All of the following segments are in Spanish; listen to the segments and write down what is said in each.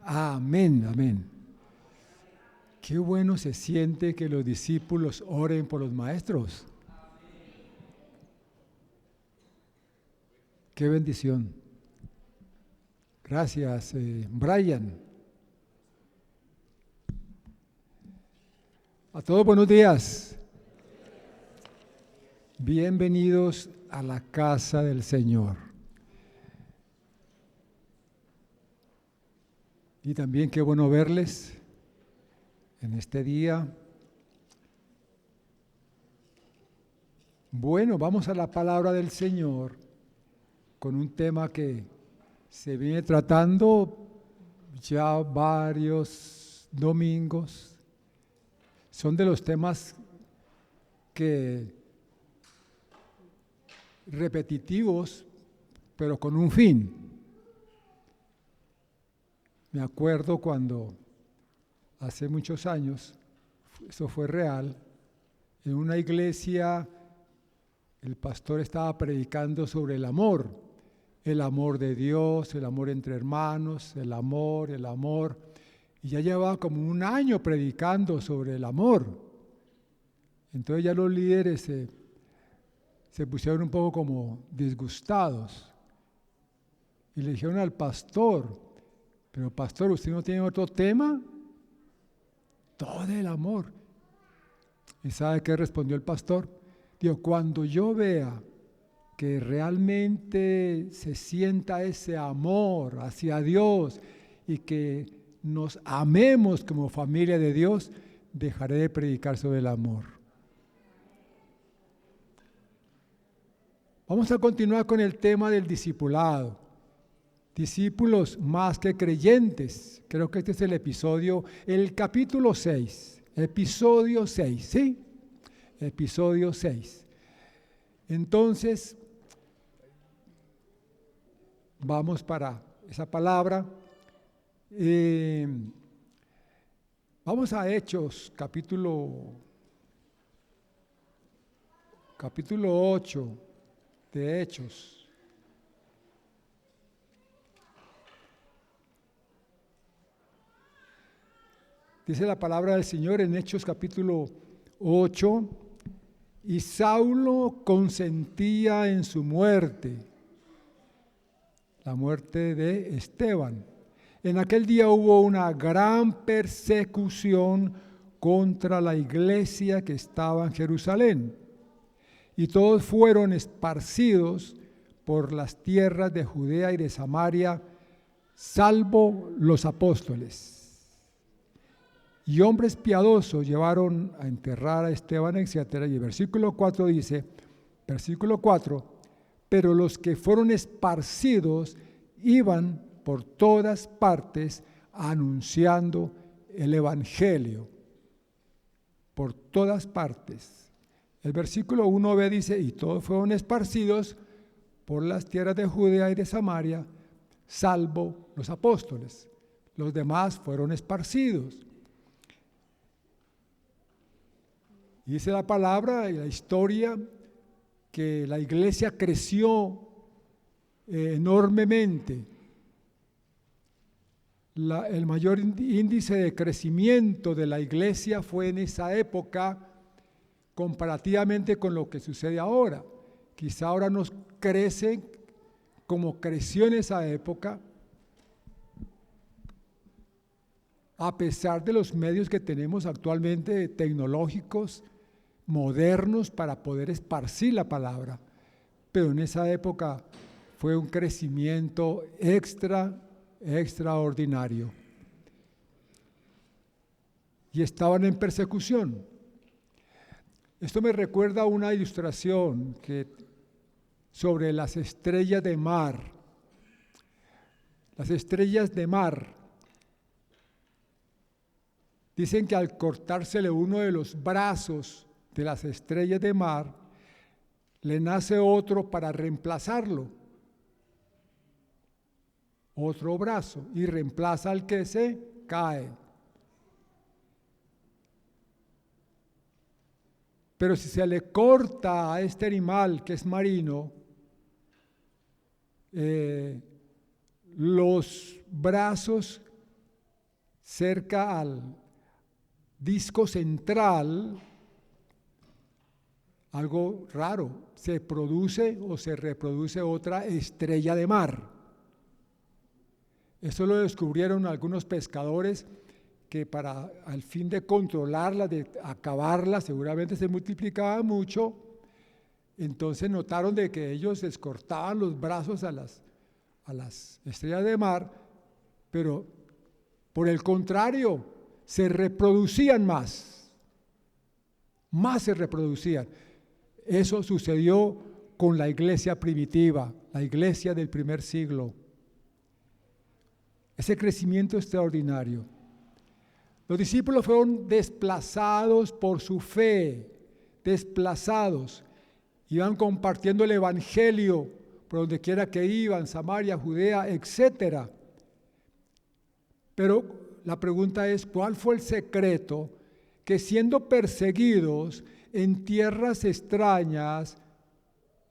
Amén, amén. Qué bueno se siente que los discípulos oren por los maestros. Qué bendición. Gracias, Brian. A todos buenos días. Bienvenidos a la casa del Señor. Y también qué bueno verles en este día. Bueno, vamos a la palabra del Señor con un tema que se viene tratando ya varios domingos. Son de los temas que repetitivos, pero con un fin. Me acuerdo cuando hace muchos años, eso fue real, en una iglesia el pastor estaba predicando sobre el amor de Dios, el amor entre hermanos, el amor, y ya llevaba como un año predicando sobre el amor. Entonces ya los líderes se pusieron un poco como disgustados y le dijeron al pastor: pero pastor, ¿usted no tiene otro tema? Todo el amor. ¿Y sabe qué respondió el pastor? Dijo: cuando yo vea que realmente se sienta ese amor hacia Dios y que nos amemos como familia de Dios, dejaré de predicar sobre el amor. Vamos a continuar con el tema del discipulado. Discípulos más que creyentes. Creo que este es el capítulo 6, episodio 6, ¿sí? Episodio 6. Entonces, vamos para esa palabra. Vamos a Hechos, capítulo 8 de Hechos. Dice la palabra del Señor en Hechos capítulo 8, y Saulo consentía en su muerte, la muerte de Esteban. En aquel día hubo una gran persecución contra la iglesia que estaba en Jerusalén, y todos fueron esparcidos por las tierras de Judea y de Samaria, salvo los apóstoles. Y hombres piadosos llevaron a enterrar a Esteban, etc. Y el versículo 4 dice, pero los que fueron esparcidos iban por todas partes anunciando el evangelio. Por todas partes. El versículo 1b dice, y todos fueron esparcidos por las tierras de Judea y de Samaria, salvo los apóstoles. Los demás fueron esparcidos. Y dice la palabra y la historia que la iglesia creció enormemente. El mayor índice de crecimiento de la iglesia fue en esa época comparativamente con lo que sucede ahora. Quizá ahora nos crece como creció en esa época, a pesar de los medios que tenemos actualmente tecnológicos, modernos, para poder esparcir la palabra. Pero en esa época fue un crecimiento extraordinario. Y estaban en persecución. Esto me recuerda a una ilustración sobre las estrellas de mar. Las estrellas de mar. Dicen que al cortársele uno de los brazos de las estrellas de mar, le nace otro para reemplazarlo. Otro brazo, y reemplaza al que se cae. Pero si se le corta a este animal que es marino, los brazos cerca al disco central, algo raro, se produce o se reproduce otra estrella de mar. Eso lo descubrieron algunos pescadores que para al fin de controlarla, de acabarla, seguramente se multiplicaba mucho. Entonces notaron de que ellos les cortaban los brazos a las estrellas de mar, pero por el contrario, se reproducían más se reproducían. Eso sucedió con la iglesia primitiva, la iglesia del primer siglo. Ese crecimiento extraordinario. Los discípulos fueron desplazados por su fe, desplazados. Iban compartiendo el evangelio por donde quiera que iban, Samaria, Judea, etc. Pero la pregunta es, ¿cuál fue el secreto que siendo perseguidos en tierras extrañas,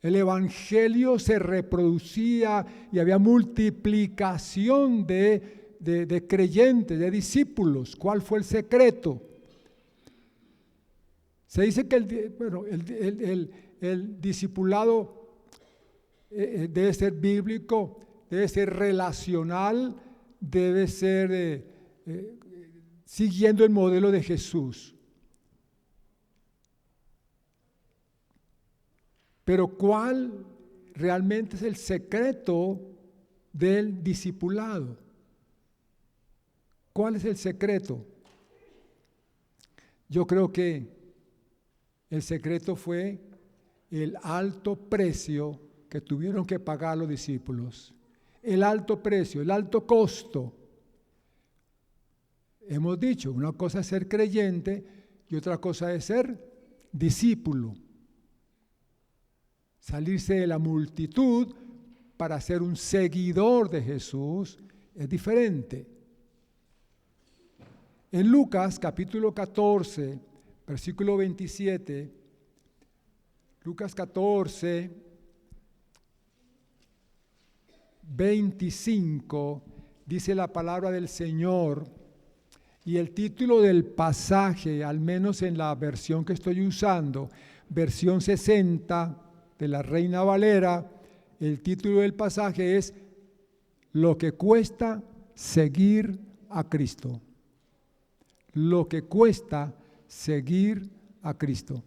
el evangelio se reproducía y había multiplicación de creyentes, de discípulos? ¿Cuál fue el secreto? Se dice que el discipulado debe ser bíblico, debe ser relacional, debe ser siguiendo el modelo de Jesús. Pero ¿cuál realmente es el secreto del discipulado? ¿Cuál es el secreto? Yo creo que el secreto fue el alto precio que tuvieron que pagar los discípulos. El alto precio, el alto costo. Hemos dicho, una cosa es ser creyente y otra cosa es ser discípulo. Salirse de la multitud para ser un seguidor de Jesús es diferente. En Lucas capítulo 14, versículo 27, Lucas 14, 25, dice la palabra del Señor, y el título del pasaje, al menos en la versión que estoy usando, versión 60 de la Reina Valera, el título del pasaje es Lo que cuesta seguir a Cristo. Lo que cuesta seguir a Cristo.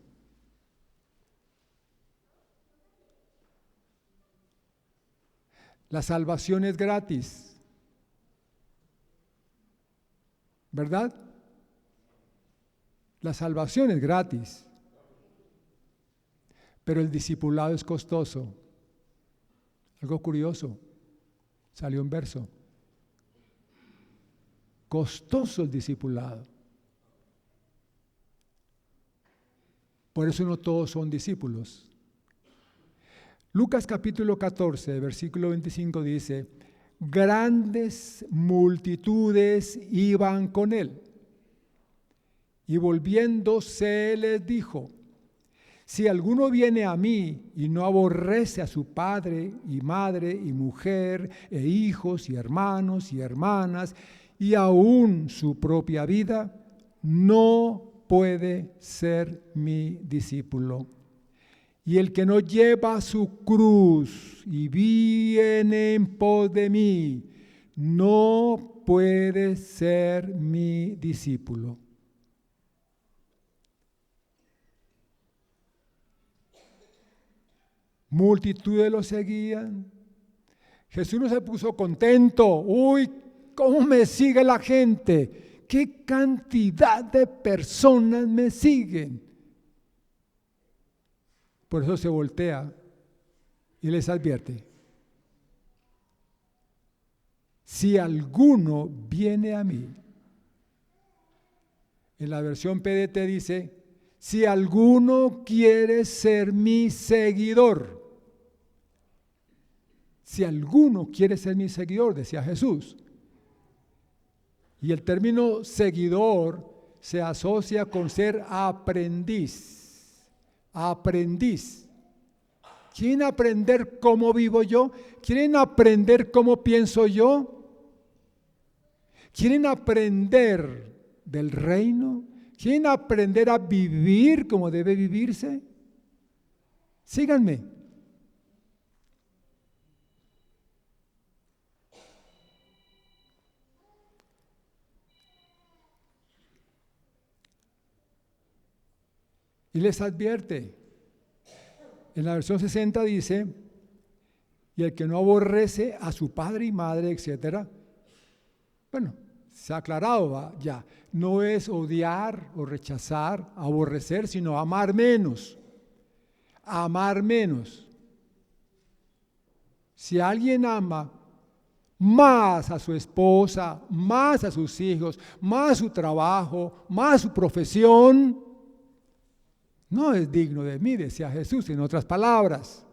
La salvación es gratis, ¿verdad? La salvación es gratis, pero el discipulado es costoso. Algo curioso, salió un verso. Costoso el discipulado. Por eso no todos son discípulos. Lucas capítulo 14, versículo 25 dice, grandes multitudes iban con él. Y volviéndose les dijo, si alguno viene a mí y no aborrece a su padre y madre y mujer e hijos y hermanos y hermanas y aún su propia vida, no puede ser mi discípulo. Y el que no lleva su cruz y viene en pos de mí, no puede ser mi discípulo. Multitudes lo seguían. Jesús no se puso contento. Uy, ¿cómo me sigue la gente? ¿Qué cantidad de personas me siguen? Por eso se voltea y les advierte. Si alguno viene a mí, en la versión PDT dice, si alguno quiere ser mi seguidor. Si alguno quiere ser mi seguidor, decía Jesús. Y el término seguidor se asocia con ser aprendiz. Aprendiz. ¿Quieren aprender cómo vivo yo? ¿Quieren aprender cómo pienso yo? ¿Quieren aprender del reino? ¿Quieren aprender a vivir como debe vivirse? Síganme. Y les advierte, en la versión 60 dice, y el que no aborrece a su padre y madre, etcétera, bueno, se ha aclarado ya, no es odiar o rechazar, aborrecer, sino amar menos. Amar menos. Si alguien ama más a su esposa, más a sus hijos, más su trabajo, más su profesión, no es digno de mí, decía Jesús, en otras palabras.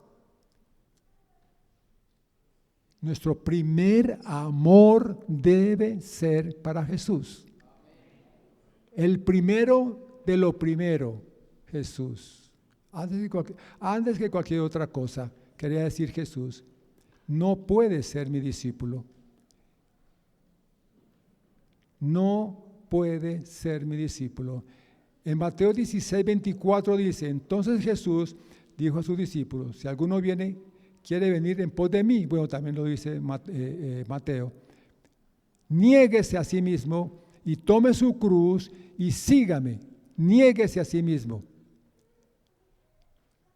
Nuestro primer amor debe ser para Jesús. El primero de lo primero, Jesús. Antes que cualquier otra cosa, quería decir Jesús, no puede ser mi discípulo. No puede ser mi discípulo. En Mateo 16, 24 dice, entonces Jesús dijo a sus discípulos, si alguno quiere venir en pos de mí, bueno, también lo dice Mateo, niéguese a sí mismo y tome su cruz y sígame. Niéguese a sí mismo.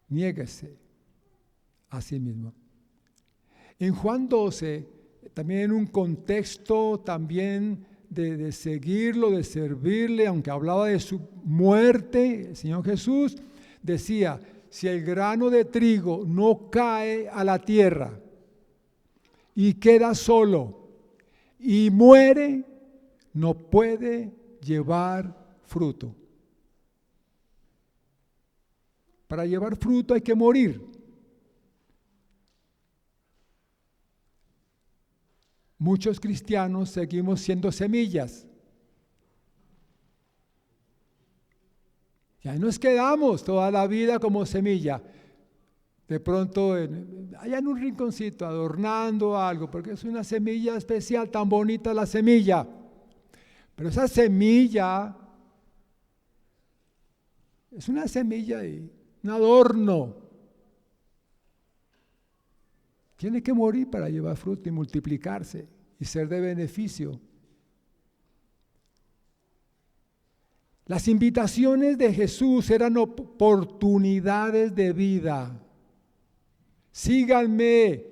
Niéguese a sí mismo. En Juan 12, también en un contexto también de seguirlo, de servirle, aunque hablaba de su muerte, el Señor Jesús decía, si el grano de trigo no cae a la tierra y queda solo y muere, no puede llevar fruto. Para llevar fruto hay que morir. Muchos cristianos seguimos siendo semillas. Y ahí nos quedamos toda la vida como semilla. De pronto, allá en un rinconcito, adornando algo, porque es una semilla especial, tan bonita la semilla. Pero esa semilla es una semilla y un adorno. Tiene que morir para llevar fruto y multiplicarse y ser de beneficio. Las invitaciones de Jesús eran oportunidades de vida. Síganme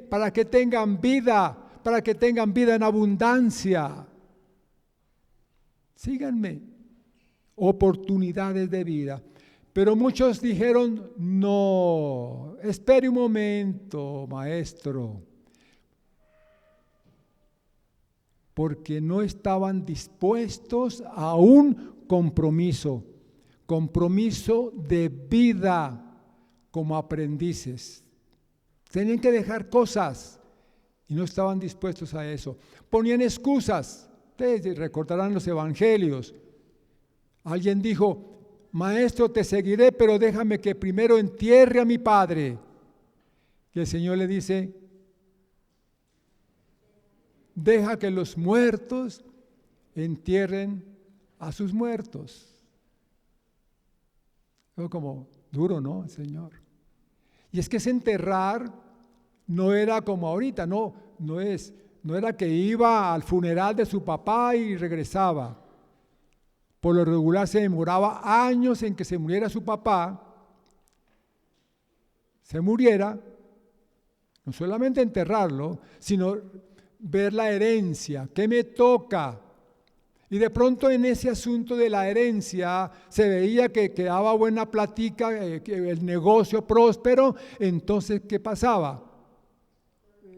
para que tengan vida en abundancia. Síganme, oportunidades de vida. Pero muchos dijeron, no, espere un momento, maestro, porque no estaban dispuestos a un compromiso de vida como aprendices. Tenían que dejar cosas y no estaban dispuestos a eso. Ponían excusas. Ustedes recordarán los evangelios. Alguien dijo, maestro, te seguiré, pero déjame que primero entierre a mi padre. Y el Señor le dice, deja que los muertos entierren a sus muertos. Fue como duro, ¿no, Señor? Y es que ese enterrar no era como ahorita, no era que iba al funeral de su papá y regresaba. Por lo regular se demoraba años en que se muriera su papá, se muriera, no solamente enterrarlo, sino ver la herencia, ¿qué me toca? Y de pronto en ese asunto de la herencia se veía que quedaba buena plática, que el negocio próspero, entonces ¿qué pasaba?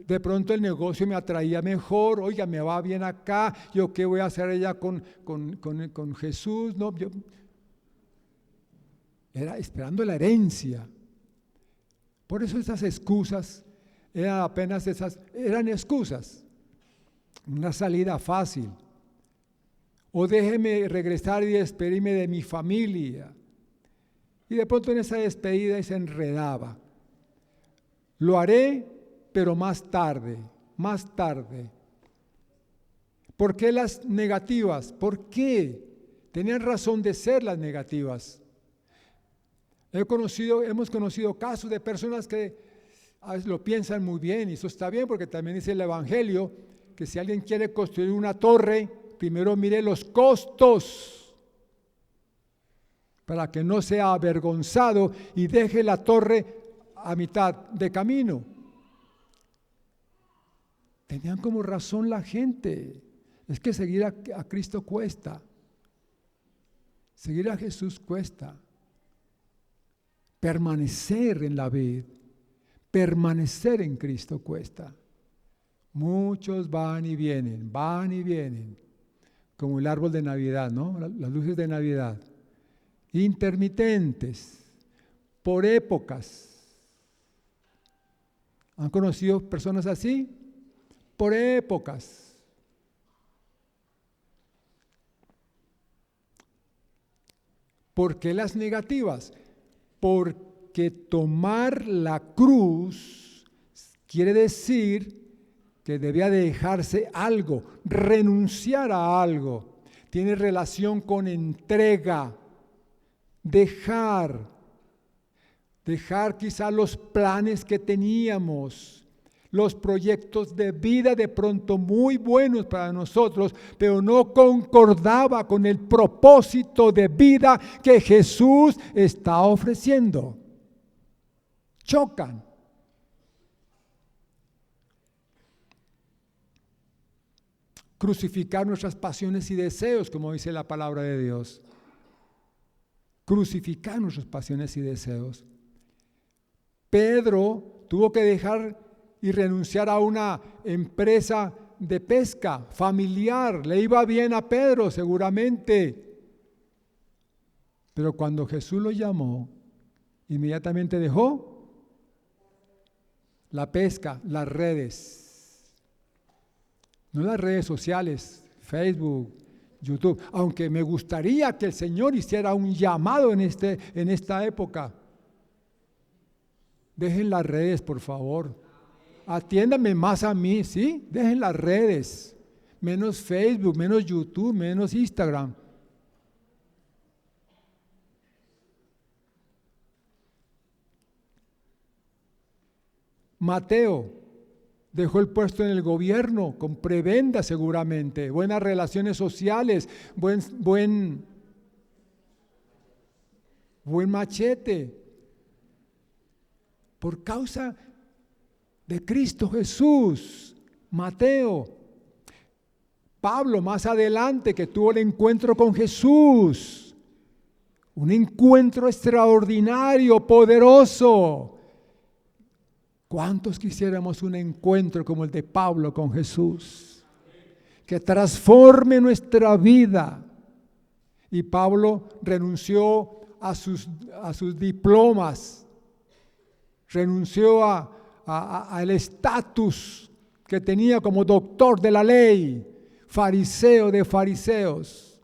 De pronto el negocio me atraía mejor, oiga, me va bien acá, yo qué voy a hacer allá con Jesús, no, yo era esperando la herencia. Por eso esas excusas eran excusas, una salida fácil. O déjeme regresar y despedirme de mi familia. Y de pronto en esa despedida se enredaba. Lo haré, pero más tarde. ¿Por qué las negativas? ¿Por qué? Tenían razón de ser las negativas. Hemos conocido casos de personas que a veces lo piensan muy bien, y eso está bien porque también dice el Evangelio que si alguien quiere construir una torre, primero mire los costos para que no sea avergonzado y deje la torre a mitad de camino. Tenían como razón la gente. Es que seguir a Cristo cuesta. Seguir a Jesús cuesta. Permanecer en la vid, permanecer en Cristo cuesta. Muchos van y vienen, como el árbol de Navidad, ¿no? Las luces de Navidad. Intermitentes, por épocas. ¿Han conocido personas así? Por épocas. ¿Por qué las negativas? Porque tomar la cruz quiere decir que debía dejarse algo, renunciar a algo. Tiene relación con entrega, dejar quizá los planes que teníamos, los proyectos de vida de pronto muy buenos para nosotros, pero no concordaba con el propósito de vida que Jesús está ofreciendo. Chocan. Crucificar nuestras pasiones y deseos, como dice la palabra de Dios. Crucificar nuestras pasiones y deseos. Pedro tuvo que dejar y renunciar a una empresa de pesca familiar. Le iba bien a Pedro seguramente. Pero cuando Jesús lo llamó, inmediatamente dejó la pesca, las redes. No las redes sociales, Facebook, YouTube. Aunque me gustaría que el Señor hiciera un llamado en esta época. Dejen las redes, por favor. Atiéndame más a mí, ¿sí? Dejen las redes, menos Facebook, menos YouTube, menos Instagram. Mateo dejó el puesto en el gobierno con prebenda seguramente, buenas relaciones sociales, buen machete, por causa de Cristo Jesús. Mateo. Pablo más adelante, que tuvo el encuentro con Jesús, un encuentro extraordinario, poderoso. ¿Cuántos quisiéramos un encuentro como el de Pablo con Jesús? Que transforme nuestra vida. Y Pablo renunció a sus diplomas, renunció al estatus que tenía como doctor de la ley, fariseo de fariseos.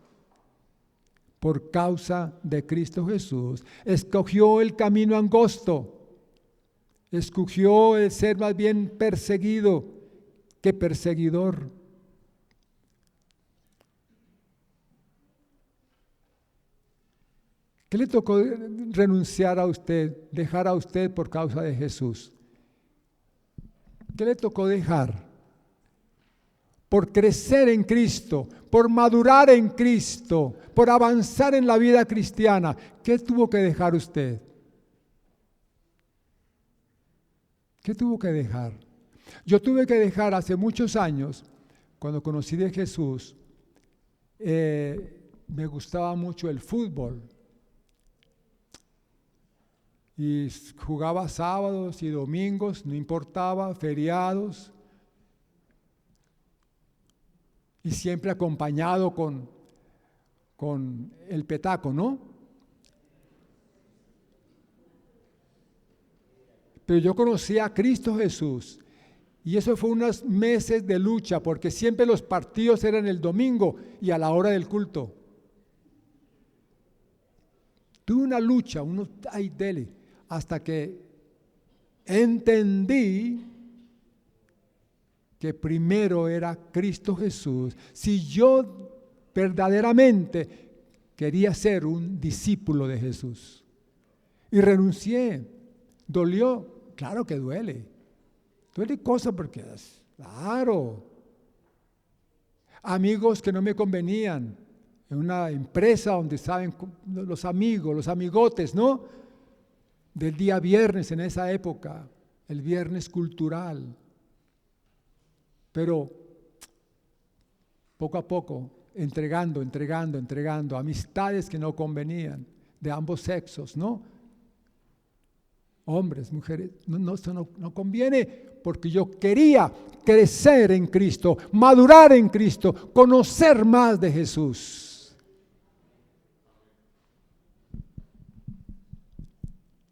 Por causa de Cristo Jesús, escogió el camino angosto, escogió el ser más bien perseguido que perseguidor. ¿Qué le tocó renunciar a usted, dejar a usted por causa de Jesús? ¿Qué le tocó dejar? Por crecer en Cristo, por madurar en Cristo, por avanzar en la vida cristiana. ¿Qué tuvo que dejar usted? ¿Qué tuvo que dejar? Yo tuve que dejar hace muchos años, cuando conocí de Jesús, me gustaba mucho el fútbol. Y jugaba sábados y domingos, no importaba, feriados. Y siempre acompañado con el petaco, ¿no? Pero yo conocí a Cristo Jesús. Y eso fue unos meses de lucha, porque siempre los partidos eran el domingo y a la hora del culto. Tuve una lucha, dele, hasta que entendí que primero era Cristo Jesús, si yo verdaderamente quería ser un discípulo de Jesús. Y renuncié. ¿Dolió? Claro que duele. Duele cosas porque, claro. Amigos que no me convenían. En una empresa donde saben los amigos, los amigotes, ¿no? Del día viernes en esa época, el viernes cultural. Pero poco a poco, entregando, amistades que no convenían, de ambos sexos, ¿no? Hombres, mujeres, no conviene, porque yo quería crecer en Cristo, madurar en Cristo, conocer más de Jesús.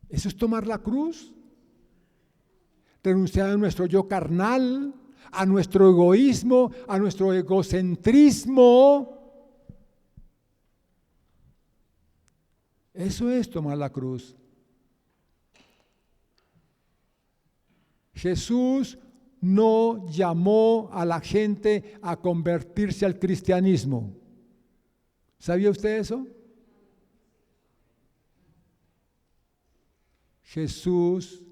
Eso es tomar la cruz, renunciar a nuestro yo carnal, a nuestro egoísmo, a nuestro egocentrismo. Eso es tomar la cruz. Jesús no llamó a la gente a convertirse al cristianismo. ¿Sabía usted eso? Jesús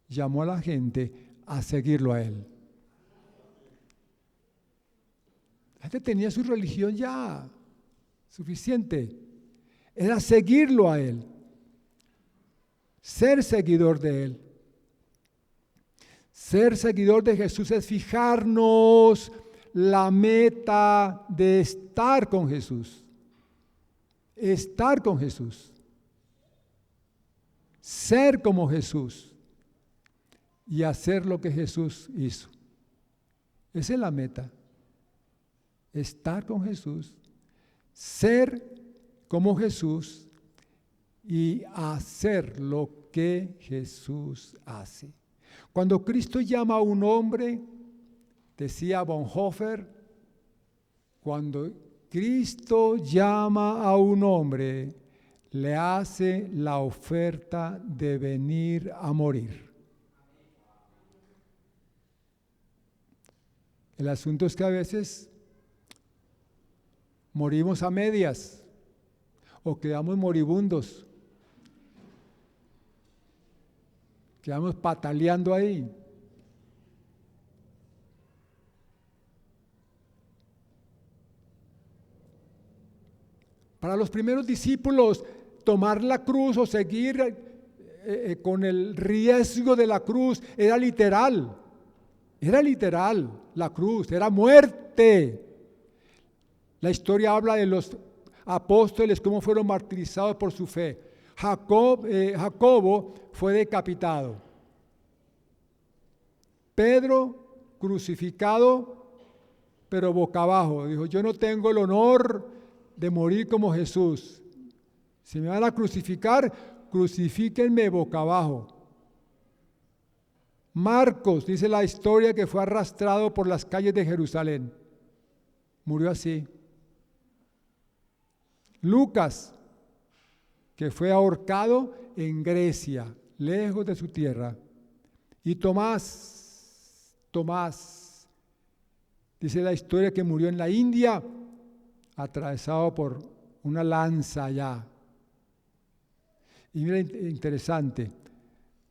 llamó a la gente a seguirlo a Él. La gente tenía su religión ya suficiente. Era seguirlo a Él, ser seguidor de Él. Ser seguidor de Jesús es fijarnos la meta de estar con Jesús. Estar con Jesús. Ser como Jesús. Y hacer lo que Jesús hizo. Esa es la meta. Estar con Jesús. Ser como Jesús. Y hacer lo que Jesús hace. Cuando Cristo llama a un hombre, decía Bonhoeffer, cuando Cristo llama a un hombre, le hace la oferta de venir a morir. El asunto es que a veces morimos a medias o quedamos moribundos. Quedamos pataleando ahí. Para los primeros discípulos, tomar la cruz o seguir con el riesgo de la cruz era literal. Era literal la cruz, era muerte. La historia habla de los apóstoles, cómo fueron martirizados por su fe. Jacobo fue decapitado. Pedro crucificado, pero boca abajo. Dijo, yo no tengo el honor de morir como Jesús. Si me van a crucificar, crucifíquenme boca abajo. Marcos dice la historia que fue arrastrado por las calles de Jerusalén. Murió así. Lucas, que fue ahorcado en Grecia, lejos de su tierra. Y Tomás, dice la historia que murió en la India, atravesado por una lanza allá. Y mira, interesante,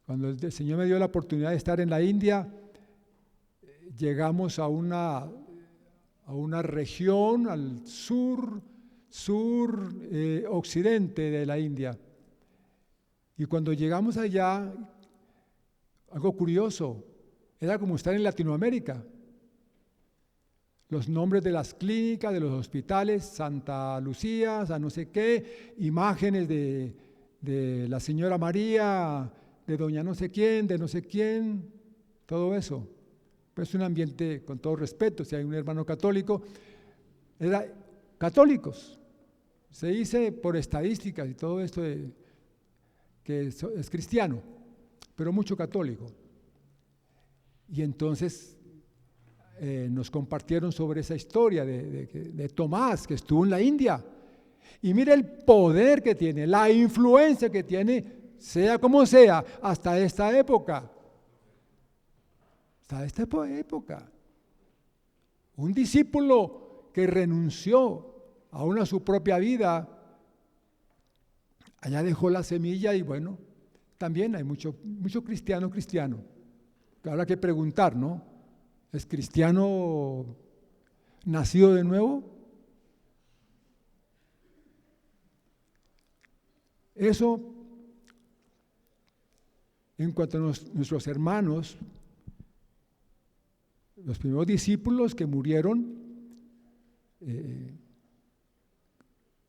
cuando el Señor me dio la oportunidad de estar en la India, llegamos a una región al sur occidente de la India. Y cuando llegamos allá, algo curioso, era como estar en Latinoamérica. Los nombres de las clínicas, de los hospitales, Santa Lucía, San no sé qué, imágenes de la Señora María, de doña no sé quién, de no sé quién, todo eso. Pues es un ambiente, con todo respeto, si hay un hermano católico, era católicos. Se dice por estadísticas y todo esto que es cristiano, pero mucho católico. Y entonces nos compartieron sobre esa historia de Tomás, que estuvo en la India. Y mire el poder que tiene, la influencia que tiene, sea como sea, hasta esta época. Hasta esta época. Un discípulo que renunció aún a su propia vida, allá dejó la semilla y bueno, también hay mucho cristiano. Habrá que preguntar, ¿no? ¿Es cristiano nacido de nuevo? Eso, en cuanto a nuestros hermanos, los primeros discípulos que murieron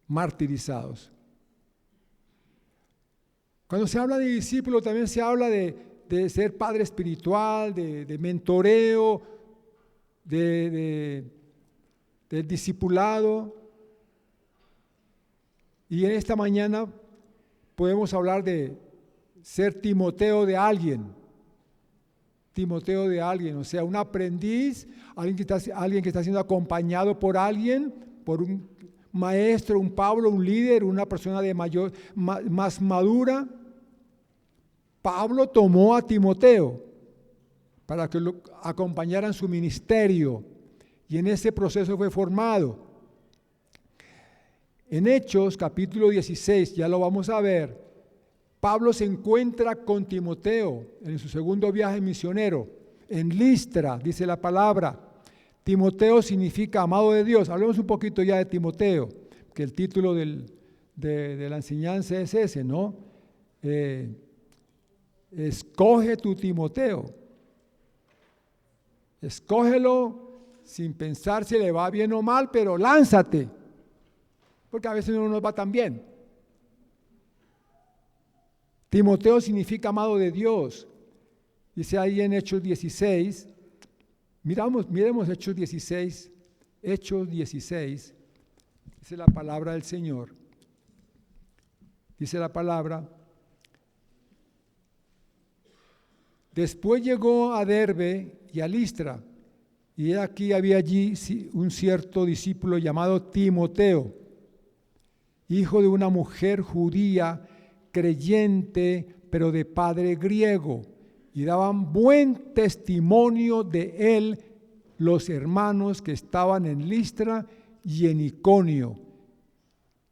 martirizados. Cuando se habla de discípulo, también se habla de ser padre espiritual, de mentoreo, de discipulado. Y en esta mañana podemos hablar de ser Timoteo de alguien. Timoteo de alguien, o sea, un aprendiz, alguien que está siendo acompañado por alguien, por un maestro, un Pablo, un líder, una persona más madura. Pablo tomó a Timoteo para que lo acompañara en su ministerio y en ese proceso fue formado. En Hechos capítulo 16, ya lo vamos a ver, Pablo se encuentra con Timoteo en su segundo viaje misionero, en Listra, dice la palabra. Timoteo significa amado de Dios. Hablemos un poquito ya de Timoteo, que el título de la enseñanza es ese, ¿no? Escoge tu Timoteo. Escógelo sin pensar si le va bien o mal, pero lánzate, porque a veces no nos va tan bien. Timoteo significa amado de Dios. Dice ahí en Hechos 16, miremos Hechos 16, dice la palabra del Señor. Dice la palabra, después llegó a Derbe y a Listra, y aquí había allí un cierto discípulo llamado Timoteo, hijo de una mujer judía, creyente, pero de padre griego, y daban buen testimonio de él los hermanos que estaban en Listra y en Iconio.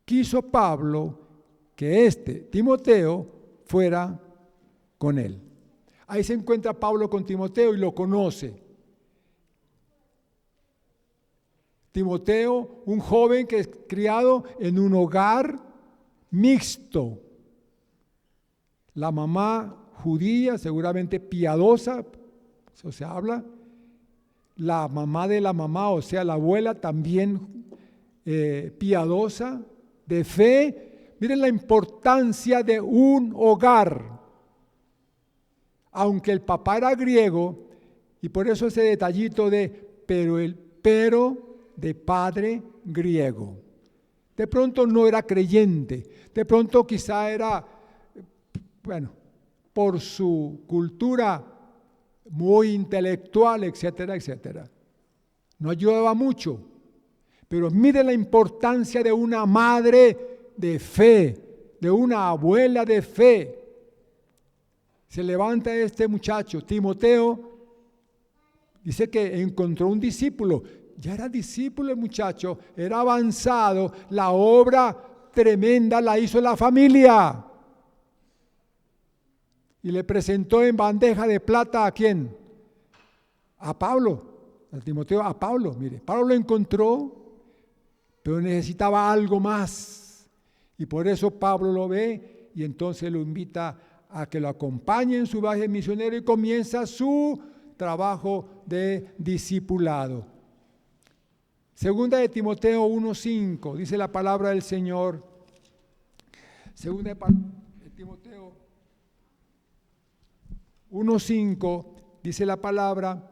Quiso Pablo que Timoteo, fuera con él. Ahí se encuentra Pablo con Timoteo y lo conoce. Timoteo, un joven que es criado en un hogar mixto. La mamá judía, seguramente piadosa, eso se habla. La mamá de la mamá, o sea, la abuela también piadosa, de fe. Miren la importancia de un hogar. Aunque el papá era griego, y por eso ese detallito pero de padre griego. De pronto no era creyente, de pronto quizá era, por su cultura muy intelectual, etcétera, etcétera. No ayudaba mucho, pero mire la importancia de una madre de fe, de una abuela de fe. Se levanta este muchacho, Timoteo, dice que encontró un discípulo. Ya era discípulo el muchacho, era avanzado, la obra tremenda la hizo la familia. Y le presentó en bandeja de plata ¿a quién? A Pablo, a Timoteo, a Pablo. Mire, Pablo lo encontró, pero necesitaba algo más. Y por eso Pablo lo ve y entonces lo invita a que lo acompañe en su viaje misionero y comienza su trabajo de discipulado. Segunda de Timoteo 1:5, dice la palabra del Señor. Segunda de Timoteo 1:5, dice la palabra,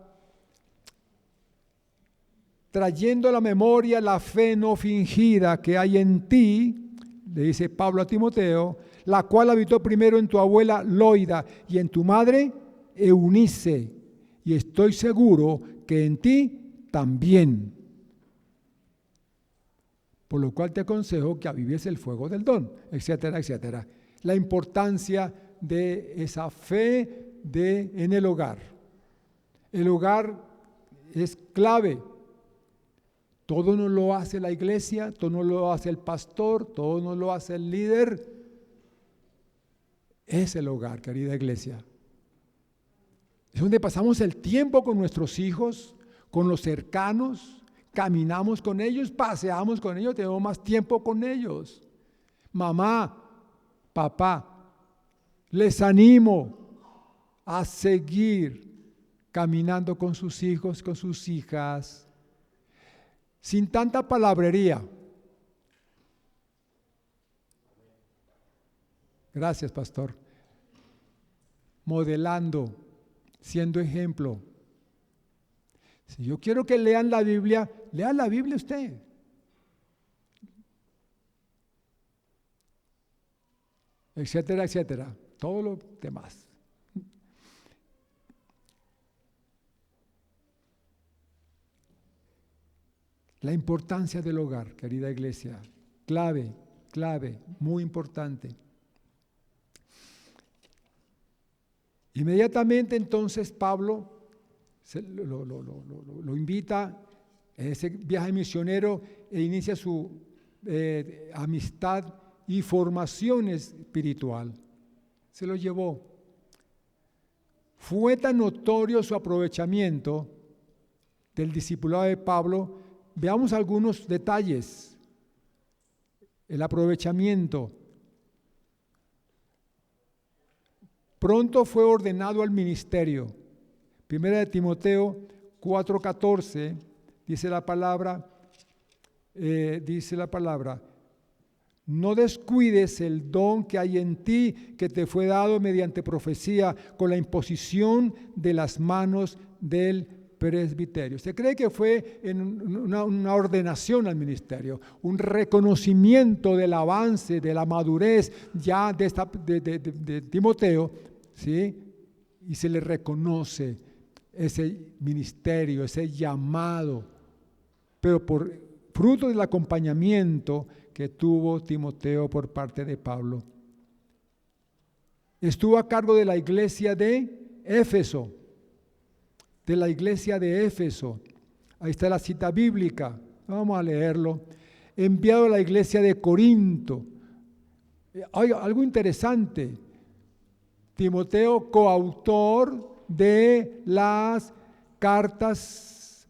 trayendo a la memoria la fe no fingida que hay en ti, le dice Pablo a Timoteo, la cual habitó primero en tu abuela Loida y en tu madre Eunice, y estoy seguro que en ti también. Por lo cual te aconsejo que avives el fuego del don, etcétera, etcétera. La importancia de esa fe en el hogar. El hogar es clave Todo no lo hace la iglesia, todo no lo hace el pastor, todo no lo hace el líder. Es el hogar, querida iglesia. Es donde pasamos el tiempo con nuestros hijos, con los cercanos, caminamos con ellos, paseamos con ellos, tenemos más tiempo con ellos. Mamá, papá, les animo a seguir caminando con sus hijos, con sus hijas, sin tanta palabrería. Gracias, pastor. Modelando, siendo ejemplo. Si yo quiero que lean la Biblia, lea la Biblia usted. Etcétera, etcétera. Todo lo demás. La importancia del hogar, querida iglesia. Clave, muy importante. Inmediatamente entonces Pablo lo invita a ese viaje misionero e inicia su amistad y formación espiritual. Se lo llevó. Fue tan notorio su aprovechamiento del discipulado de Pablo. Veamos algunos detalles. El aprovechamiento. Pronto fue ordenado al ministerio. Primera de Timoteo 4:14 dice la palabra, no descuides el don que hay en ti, que te fue dado mediante profecía, con la imposición de las manos del presbiterio. ¿Se cree que fue en una ordenación al ministerio, un reconocimiento del avance, de la madurez ya de Timoteo, ¿sí? Y se le reconoce ese ministerio, ese llamado, pero por fruto del acompañamiento que tuvo Timoteo por parte de Pablo. Estuvo a cargo de la iglesia de Éfeso. Ahí está la cita bíblica, vamos a leerlo. Enviado a la iglesia de Corinto. Hay algo interesante. Timoteo, coautor de las cartas,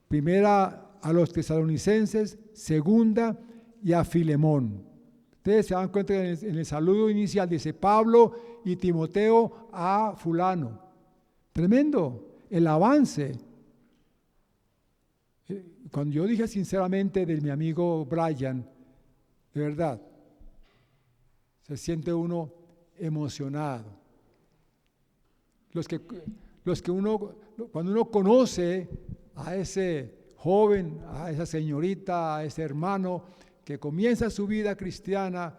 primera a los tesalonicenses, segunda y a Filemón. Ustedes se dan cuenta que en el saludo inicial dice Pablo y Timoteo a fulano. Tremendo el avance. Cuando yo dije sinceramente de mi amigo Brian, de verdad, se siente uno emocionado. Cuando uno conoce a ese joven, a esa señorita, a ese hermano que comienza su vida cristiana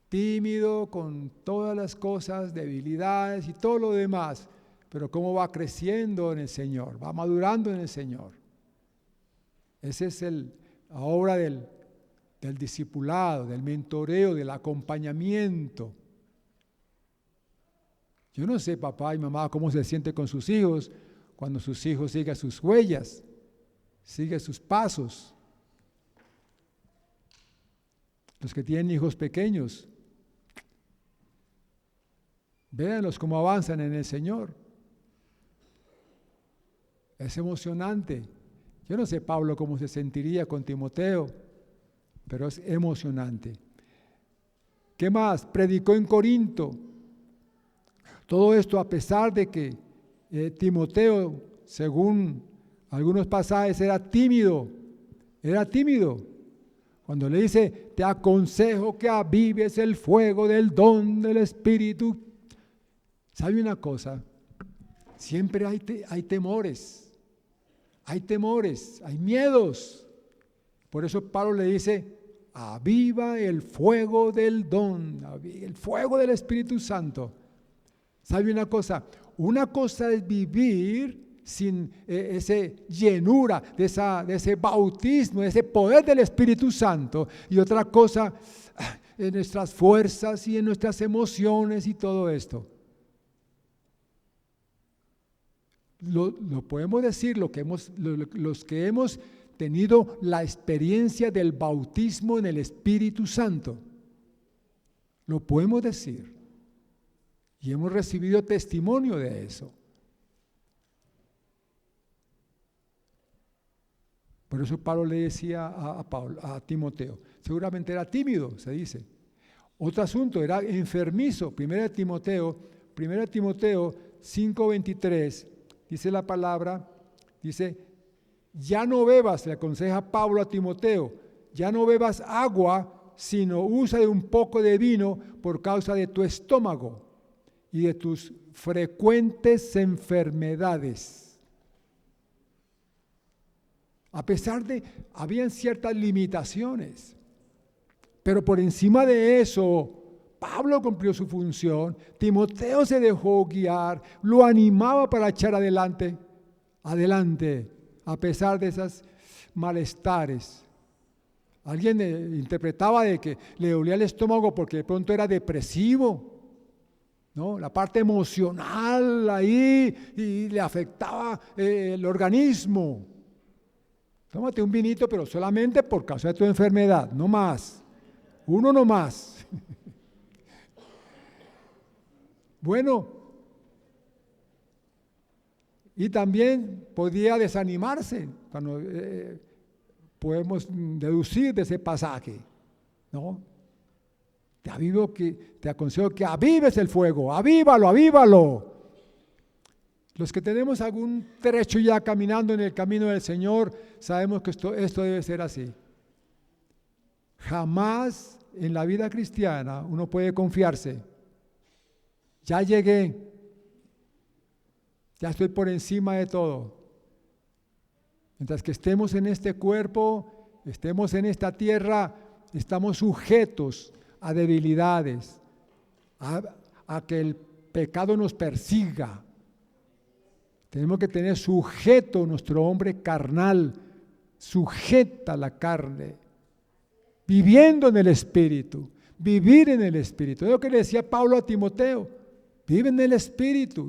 tímido, con todas las cosas, debilidades y todo lo demás, pero cómo va creciendo en el Señor, va madurando en el Señor. Esa es la obra del discipulado, del mentoreo, del acompañamiento. Yo no sé, papá y mamá, cómo se siente con sus hijos cuando sus hijos siguen sus huellas, siguen sus pasos. Los que tienen hijos pequeños, véanlos cómo avanzan en el Señor. Es emocionante. Yo no sé, Pablo, cómo se sentiría con Timoteo, pero es emocionante. ¿Qué más? Predicó en Corinto. Todo esto a pesar de que Timoteo, según algunos pasajes, era tímido. Cuando le dice, te aconsejo que avives el fuego del don del Espíritu. ¿Sabe una cosa? Siempre hay temores, hay miedos. Por eso Pablo le dice, aviva el fuego del don, el fuego del Espíritu Santo. ¿Sabe una cosa? Una cosa es vivir sin esa llenura, de ese bautismo, de ese poder del Espíritu Santo. Y otra cosa, en nuestras fuerzas y en nuestras emociones y todo esto. Lo podemos decir, los que hemos tenido la experiencia del bautismo en el Espíritu Santo. Lo podemos decir. Y hemos recibido testimonio de eso. Por eso Pablo le decía a Timoteo, seguramente era tímido, se dice. Otro asunto, era enfermizo. 1 Timoteo 5:23, dice la palabra, dice, ya no bebas, le aconseja Pablo a Timoteo, ya no bebas agua, sino usa de un poco de vino por causa de tu estómago y de tus frecuentes enfermedades. A pesar de, habían ciertas limitaciones, pero por encima de eso, Pablo cumplió su función, Timoteo se dejó guiar, lo animaba para echar adelante, a pesar de esos malestares. Alguien interpretaba de que le dolía el estómago porque de pronto era depresivo, ¿no? La parte emocional ahí y le afectaba el organismo. Tómate un vinito, pero solamente por causa de tu enfermedad, no más. Uno no más. Bueno, y también podía desanimarse, cuando podemos deducir de ese pasaje, ¿no? Te aconsejo que avives el fuego, avívalo. Los que tenemos algún trecho ya caminando en el camino del Señor, sabemos que esto debe ser así. Jamás en la vida cristiana uno puede confiarse. Ya llegué, ya estoy por encima de todo. Mientras que estemos en este cuerpo, estemos en esta tierra, estamos sujetos a debilidades, a que el pecado nos persiga. Tenemos que tener sujeto nuestro hombre carnal, sujeta la carne, viviendo en el Espíritu, vivir en el Espíritu. Es lo que le decía Pablo a Timoteo, vive en el Espíritu.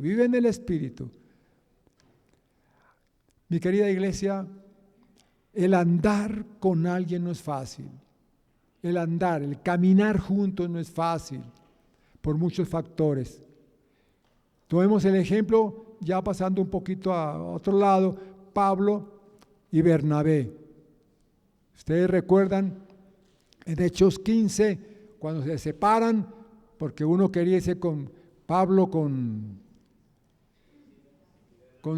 Mi querida iglesia, el andar con alguien no es fácil. El caminar juntos no es fácil, por muchos factores. Tomemos el ejemplo, ya pasando un poquito a otro lado, Pablo y Bernabé. Ustedes recuerdan en Hechos 15, cuando se separan, porque uno quería irse con Pablo con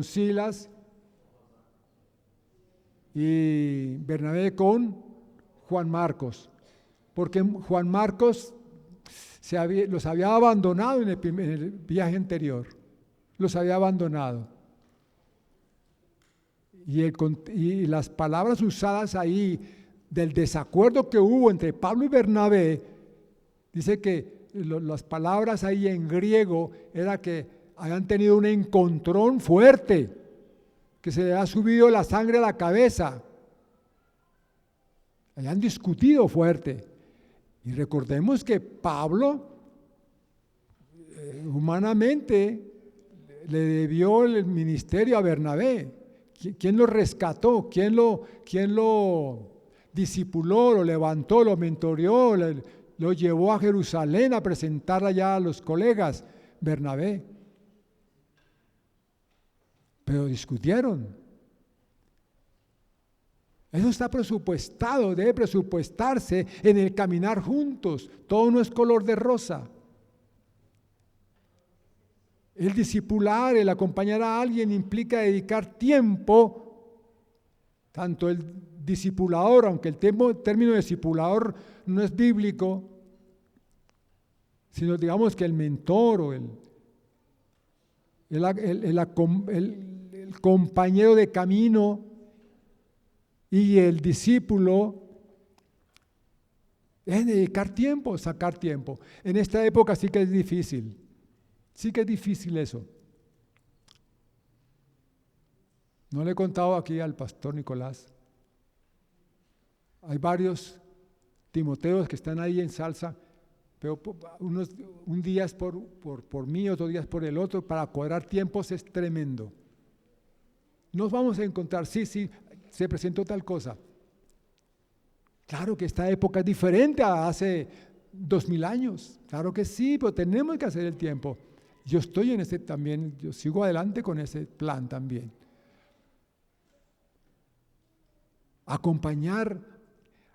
Silas y Bernabé con Juan Marcos, porque Juan Marcos los había abandonado en el viaje anterior. Los había abandonado. Y las palabras usadas ahí del desacuerdo que hubo entre Pablo y Bernabé, dice que las palabras ahí en griego era que habían tenido un encontrón fuerte, que se le ha subido la sangre a la cabeza. Habían discutido fuerte. Y recordemos que Pablo, humanamente, le debió el ministerio a Bernabé. ¿Quién lo rescató? ¿Quién lo discipuló, lo levantó, lo mentoreó, lo llevó a Jerusalén a presentarla ya a los colegas? Bernabé. Pero discutieron. Eso está presupuestado, debe presupuestarse en el caminar juntos. Todo no es color de rosa. El discipular, el acompañar a alguien implica dedicar tiempo, tanto el discipulador, aunque el término discipulador no es bíblico, sino digamos que el mentor o el compañero de camino y el discípulo es dedicar tiempo, sacar tiempo. En esta época sí que es difícil. Sí que es difícil eso. No le he contado aquí al pastor Nicolás. Hay varios Timoteos que están ahí en salsa, pero un día es por mí, otro día es por el otro. Para cuadrar tiempos es tremendo. Nos vamos a encontrar, sí, se presentó tal cosa. Claro que esta época es diferente a hace 2000 años, claro que sí, pero tenemos que hacer el tiempo. Yo estoy en ese también, yo sigo adelante con ese plan también. Acompañar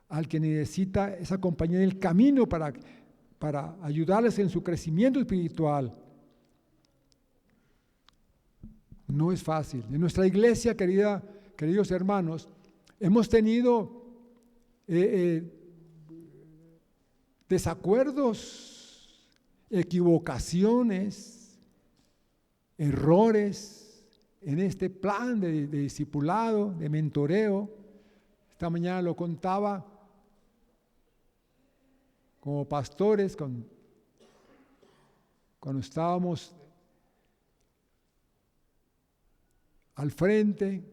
al que necesita esa compañía en el camino para ayudarles en su crecimiento espiritual. No es fácil. En nuestra iglesia, queridos hermanos, hemos tenido desacuerdos, equivocaciones, errores en este plan de discipulado, de mentoreo. Esta mañana lo contaba como pastores cuando estábamos al frente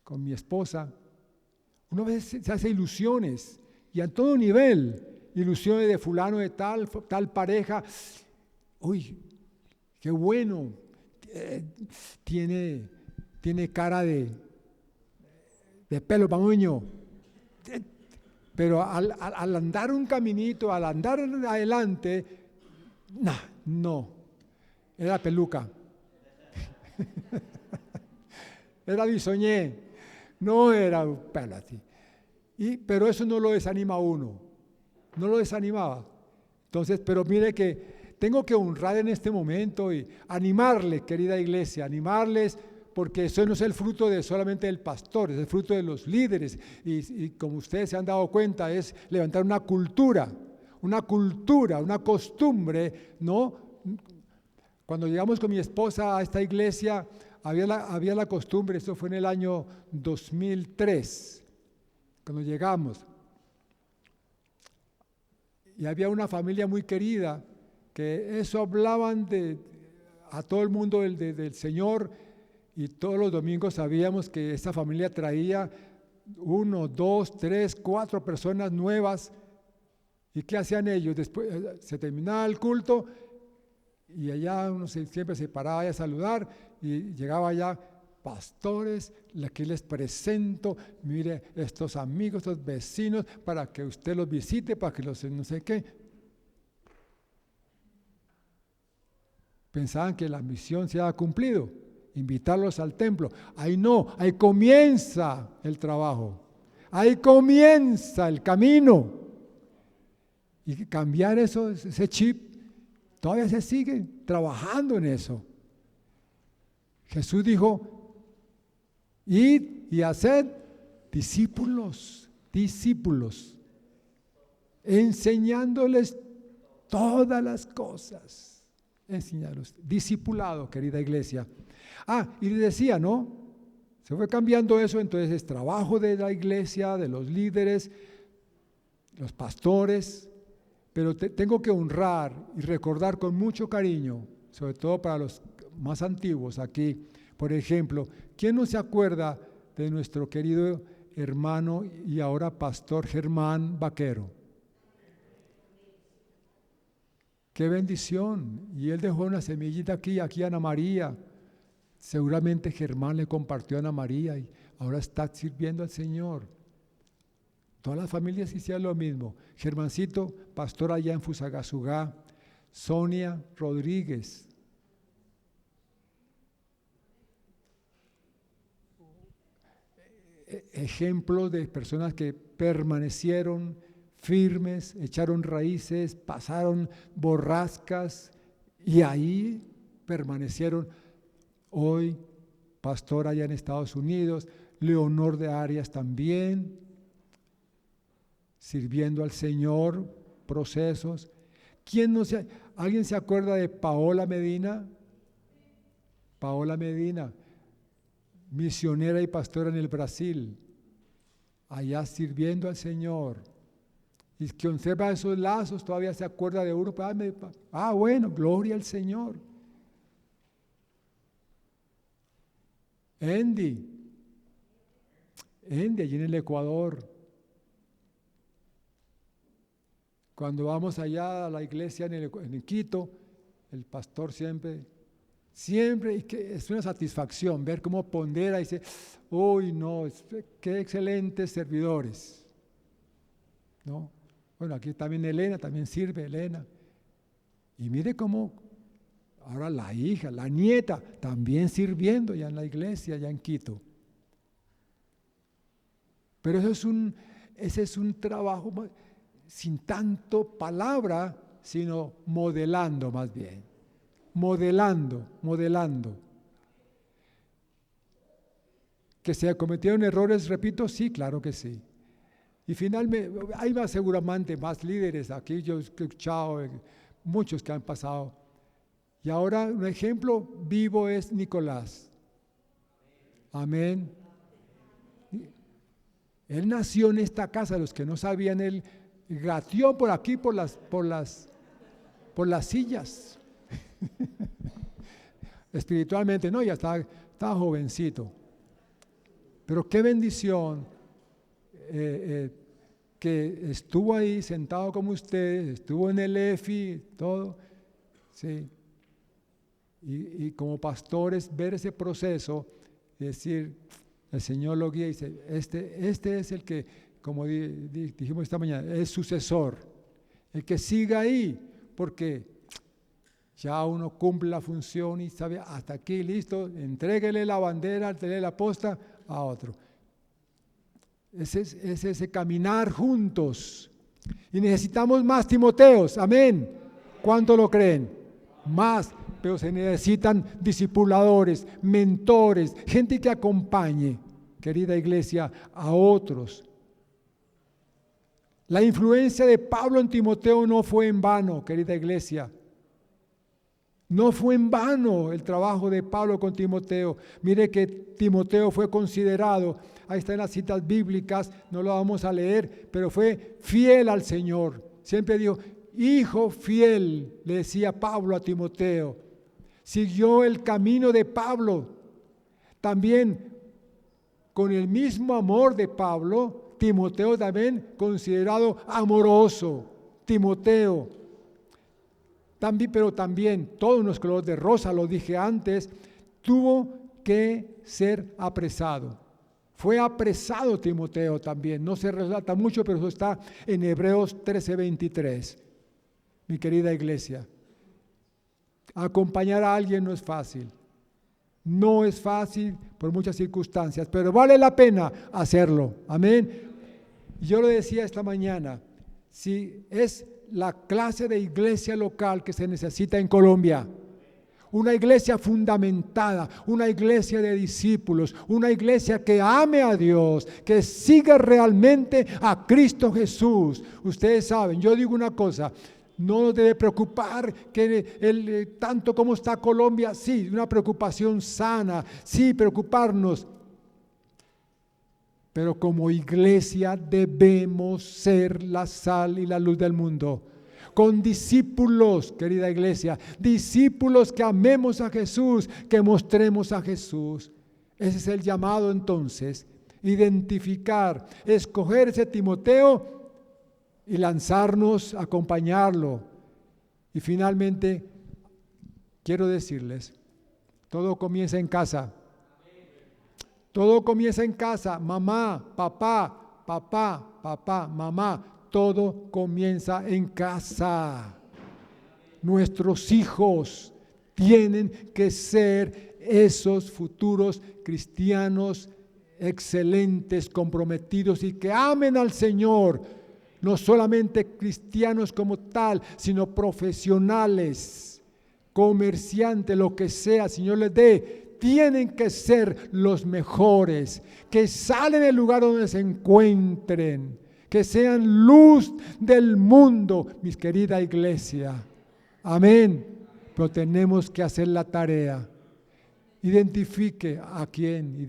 con mi esposa. Una vez se hace ilusiones y a todo nivel, ilusiones de fulano de tal pareja. Uy, qué bueno, tiene cara de pelo pamuño. Pero al andar un caminito, al andar adelante, no, era peluca. Era bisoñé, no era un pelo así. Pero eso no lo desanima a uno, no lo desanimaba. Entonces, pero mire que tengo que honrar en este momento y animarles, querida iglesia, animarles, porque eso no es el fruto de solamente del pastor, es el fruto de los líderes. Y como ustedes se han dado cuenta, es levantar una cultura, una costumbre, ¿no? Cuando llegamos con mi esposa a esta iglesia, había la costumbre, eso fue en el año 2003, cuando llegamos. Y había una familia muy querida, que eso hablaban a todo el mundo del Señor, y todos los domingos sabíamos que esa familia traía 1, 2, 3, 4 personas nuevas. ¿Y qué hacían ellos? Después se terminaba el culto y allá uno siempre se paraba a saludar y llegaba allá: pastores, aquí les presento, mire, estos amigos, estos vecinos, para que usted los visite, para que los no sé qué. Pensaban que la misión se había cumplido, invitarlos al templo. Ahí no, ahí comienza el trabajo, ahí comienza el camino. Y cambiar ese chip, todavía se sigue trabajando en eso. Jesús dijo: id y haced discípulos, enseñándoles todas las cosas. Enseñarlos, discipulado, querida iglesia. Y les decía, ¿no? Se fue cambiando eso, entonces es trabajo de la iglesia, de los líderes, los pastores, pero tengo que honrar y recordar con mucho cariño, sobre todo para los más antiguos aquí. Por ejemplo, ¿quién no se acuerda de nuestro querido hermano y ahora pastor Germán Vaquero? ¡Qué bendición! Y él dejó una semillita aquí a Ana María. Seguramente Germán le compartió a Ana María y ahora está sirviendo al Señor. Todas las familias hicieron lo mismo. Germancito, pastor allá en Fusagasugá. Sonia Rodríguez. Ejemplos de personas que permanecieron firmes, echaron raíces, pasaron borrascas y ahí permanecieron. Hoy, pastor allá en Estados Unidos, Leonor de Arias también, sirviendo al Señor, procesos. ¿Alguien se acuerda de Paola Medina? Paola Medina, misionera y pastora en el Brasil, allá sirviendo al Señor. Y que conserva esos lazos, todavía se acuerda de uno. Bueno, gloria al Señor. Andy, allí en el Ecuador. Cuando vamos allá a la iglesia en Quito, el pastor siempre Siempre, y que es una satisfacción ver cómo pondera y dice, uy, no, qué excelentes servidores, ¿no? Bueno, aquí también Elena, también sirve Elena. Y mire cómo ahora la hija, la nieta, también sirviendo ya en la iglesia, ya en Quito. Pero ese es un trabajo sin tanto palabra, sino modelando más bien. Modelando. ¿Que se cometieron errores, repito? Sí, claro que sí. Y finalmente, hay más seguramente más líderes aquí, yo he escuchado muchos que han pasado. Y ahora un ejemplo vivo es Nicolás. Amén. Él nació en esta casa, los que no sabían, él gateó por aquí, por las sillas. Espiritualmente, no, ya estaba jovencito. Pero qué bendición que estuvo ahí sentado como ustedes, estuvo en el EFI, todo, sí. Y como pastores, ver ese proceso y decir, el Señor lo guía y dice, este es el que, como dijimos esta mañana, es sucesor, el que siga ahí, porque ya uno cumple la función y sabe, hasta aquí, listo, entréguele la bandera, entréguele la posta a otro. Es ese caminar juntos. Y necesitamos más Timoteos, amén. ¿Cuánto lo creen? Más, pero se necesitan discipuladores, mentores, gente que acompañe, querida iglesia, a otros. La influencia de Pablo en Timoteo no fue en vano, querida iglesia. No fue en vano el trabajo de Pablo con Timoteo. Mire que Timoteo fue considerado, ahí están las citas bíblicas, no lo vamos a leer, pero fue fiel al Señor. Siempre dijo, hijo fiel, le decía Pablo a Timoteo. Siguió el camino de Pablo. También con el mismo amor de Pablo, Timoteo también considerado amoroso. Timoteo. Pero también, todos los colores de rosa, lo dije antes, tuvo que ser apresado. Fue apresado Timoteo también, no se relata mucho, pero eso está en Hebreos 13:23. Mi querida iglesia, acompañar a alguien no es fácil. No es fácil por muchas circunstancias, pero vale la pena hacerlo. Amén. Yo lo decía esta mañana, si es la clase de iglesia local que se necesita en Colombia, una iglesia fundamentada, una iglesia de discípulos, una iglesia que ame a Dios, que siga realmente a Cristo Jesús. Ustedes saben, yo digo una cosa, no nos debe preocupar que tanto como está Colombia, sí, una preocupación sana, sí, preocuparnos. Pero como iglesia debemos ser la sal y la luz del mundo. Con discípulos, querida iglesia, discípulos que amemos a Jesús, que mostremos a Jesús. Ese es el llamado entonces, identificar, escoger ese Timoteo y lanzarnos a acompañarlo. Y finalmente, quiero decirles, todo comienza en casa. Todo comienza en casa, mamá, papá, mamá, todo comienza en casa. Nuestros hijos tienen que ser esos futuros cristianos excelentes, comprometidos y que amen al Señor. No solamente cristianos como tal, sino profesionales, comerciantes, lo que sea, el Señor les dé. Tienen que ser los mejores, que salen del lugar donde se encuentren, que sean luz del mundo, mis querida iglesia. Amén. Pero tenemos que hacer la tarea. Identifique a quién,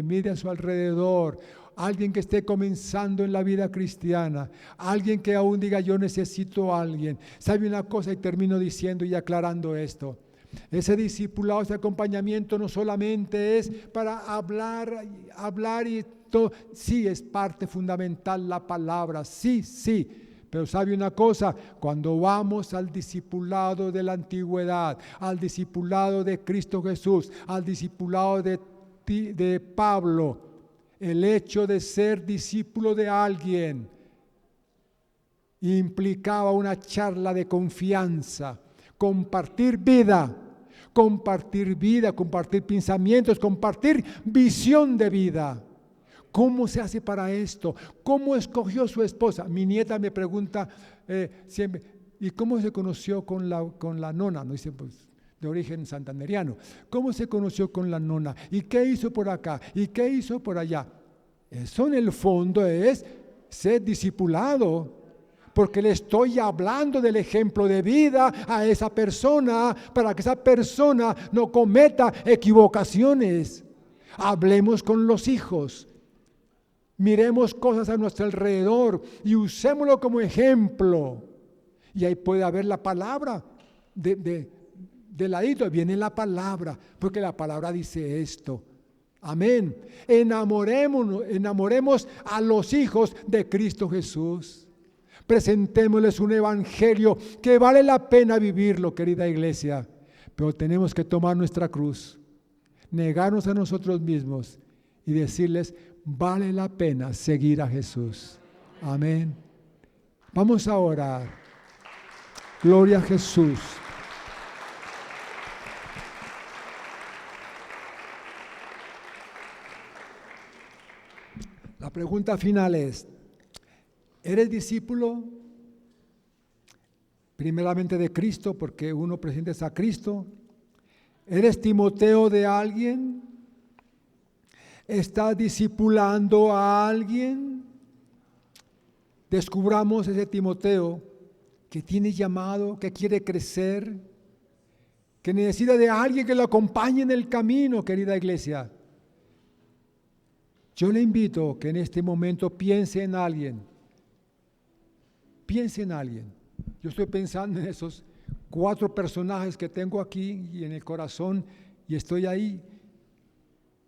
mire a su alrededor. Alguien que esté comenzando en la vida cristiana, alguien que aún diga yo necesito a alguien. ¿Sabe una cosa? Y termino diciendo y aclarando esto. Ese discipulado, ese acompañamiento no solamente es para hablar y todo, sí es parte fundamental la palabra, sí, Pero ¿sabe una cosa? Cuando vamos al discipulado de la antigüedad, al discipulado de Cristo Jesús, al discipulado de Pablo, el hecho de ser discípulo de alguien implicaba una charla de confianza, compartir vida, compartir pensamientos, compartir visión de vida. ¿Cómo se hace para esto? ¿Cómo escogió su esposa? Mi nieta me pregunta siempre, ¿y cómo se conoció con la nona? No dice, pues, de origen santanderiano. ¿Cómo se conoció con la nona? ¿Y qué hizo por acá? ¿Y qué hizo por allá? Eso en el fondo es ser discipulado, porque le estoy hablando del ejemplo de vida a esa persona para que esa persona no cometa equivocaciones. Hablemos con los hijos. Miremos cosas a nuestro alrededor y usémoslo como ejemplo. Y ahí puede haber la palabra. De ladito viene la palabra, porque la palabra dice esto. Amén. Enamoremos a los hijos de Cristo Jesús. Presentémosles un evangelio que vale la pena vivirlo, querida iglesia. Pero tenemos que tomar nuestra cruz, negarnos a nosotros mismos y decirles, vale la pena seguir a Jesús. Amén. Vamos a orar. Gloria a Jesús. La pregunta final es, ¿eres discípulo? Primeramente de Cristo, porque uno presenta a Cristo. ¿Eres Timoteo de alguien? ¿Estás discipulando a alguien? Descubramos ese Timoteo que tiene llamado, que quiere crecer, que necesita de alguien que lo acompañe en el camino, querida iglesia. Yo le invito que en este momento piense en alguien. Piense en alguien. Yo estoy pensando en esos 4 personajes que tengo aquí y en el corazón, y estoy ahí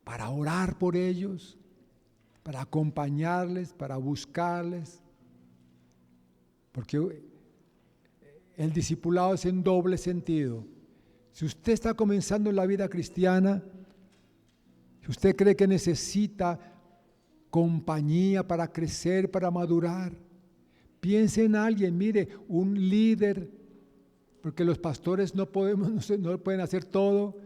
para orar por ellos, para acompañarles, para buscarles, porque el discipulado es en doble sentido. Si usted está comenzando la vida cristiana, si usted cree que necesita compañía para crecer, para madurar, piense en alguien, mire, un líder, porque los pastores no pueden hacer todo.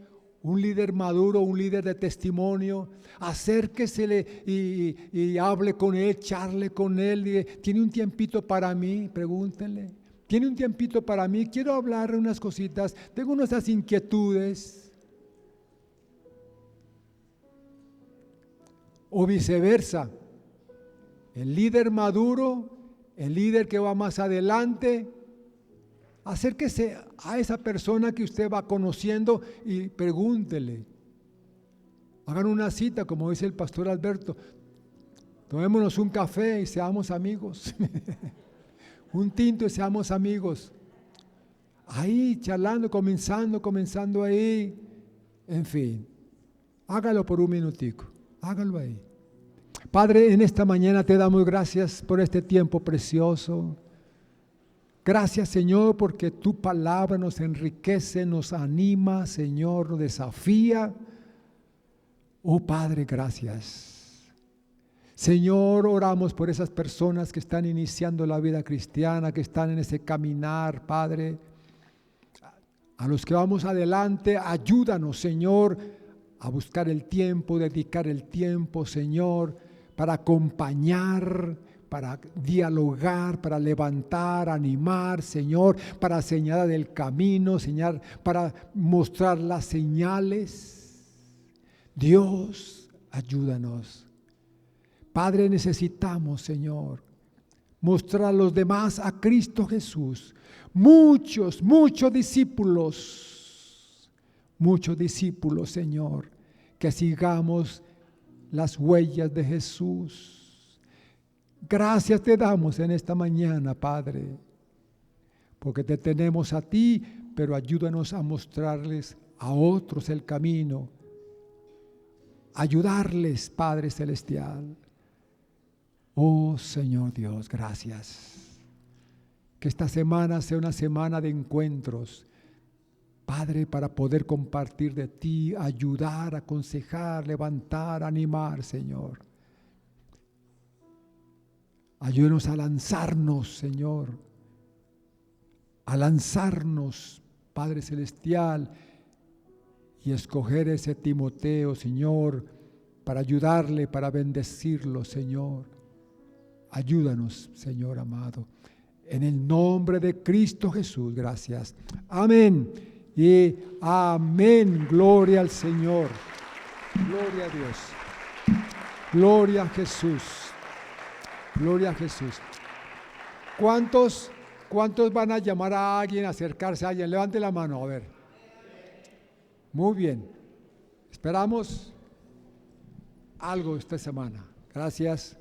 Un líder maduro, un líder de testimonio, acérquesele y hable con él, charle con él. Diga, ¿tiene un tiempito para mí? Pregúntenle. ¿Tiene un tiempito para mí? Quiero hablar unas cositas, tengo unas inquietudes. O viceversa, el líder maduro, el líder que va más adelante, acérquese a esa persona que usted va conociendo y pregúntele. Hagan una cita, como dice el pastor Alberto. Tomémonos un café y seamos amigos. Un tinto y seamos amigos. Ahí charlando, comenzando ahí. En fin, hágalo por un minutico. Hágalo ahí. Padre, en esta mañana te damos gracias por este tiempo precioso. Gracias, Señor, porque tu palabra nos enriquece, nos anima, Señor, nos desafía. Oh Padre, gracias. Señor, oramos por esas personas que están iniciando la vida cristiana, que están en ese caminar, Padre. A los que vamos adelante, ayúdanos, Señor, a buscar el tiempo, dedicar el tiempo, Señor, para acompañar, para dialogar, para levantar, animar, Señor, para señalar el camino, Señor, para mostrar las señales. Dios, ayúdanos. Padre, necesitamos, Señor, mostrar a los demás a Cristo Jesús. Muchos discípulos, Señor, que sigamos las huellas de Jesús. Gracias te damos en esta mañana, Padre, porque te tenemos a ti, pero ayúdanos a mostrarles a otros el camino, ayudarles, Padre Celestial. Oh Señor Dios, gracias. Que esta semana sea una semana de encuentros, Padre, para poder compartir de ti, ayudar, aconsejar, levantar, animar, Señor. Ayúdanos a lanzarnos, Señor, a lanzarnos, Padre Celestial, y escoger ese Timoteo, Señor, para ayudarle, para bendecirlo, Señor. Ayúdanos, Señor amado. En el nombre de Cristo Jesús, gracias. Amén y amén. Gloria al Señor. Gloria a Dios. Gloria a Jesús. Gloria a Jesús. ¿Cuántos van a llamar a alguien, acercarse a alguien? Levante la mano, a ver. Muy bien. Esperamos algo esta semana. Gracias.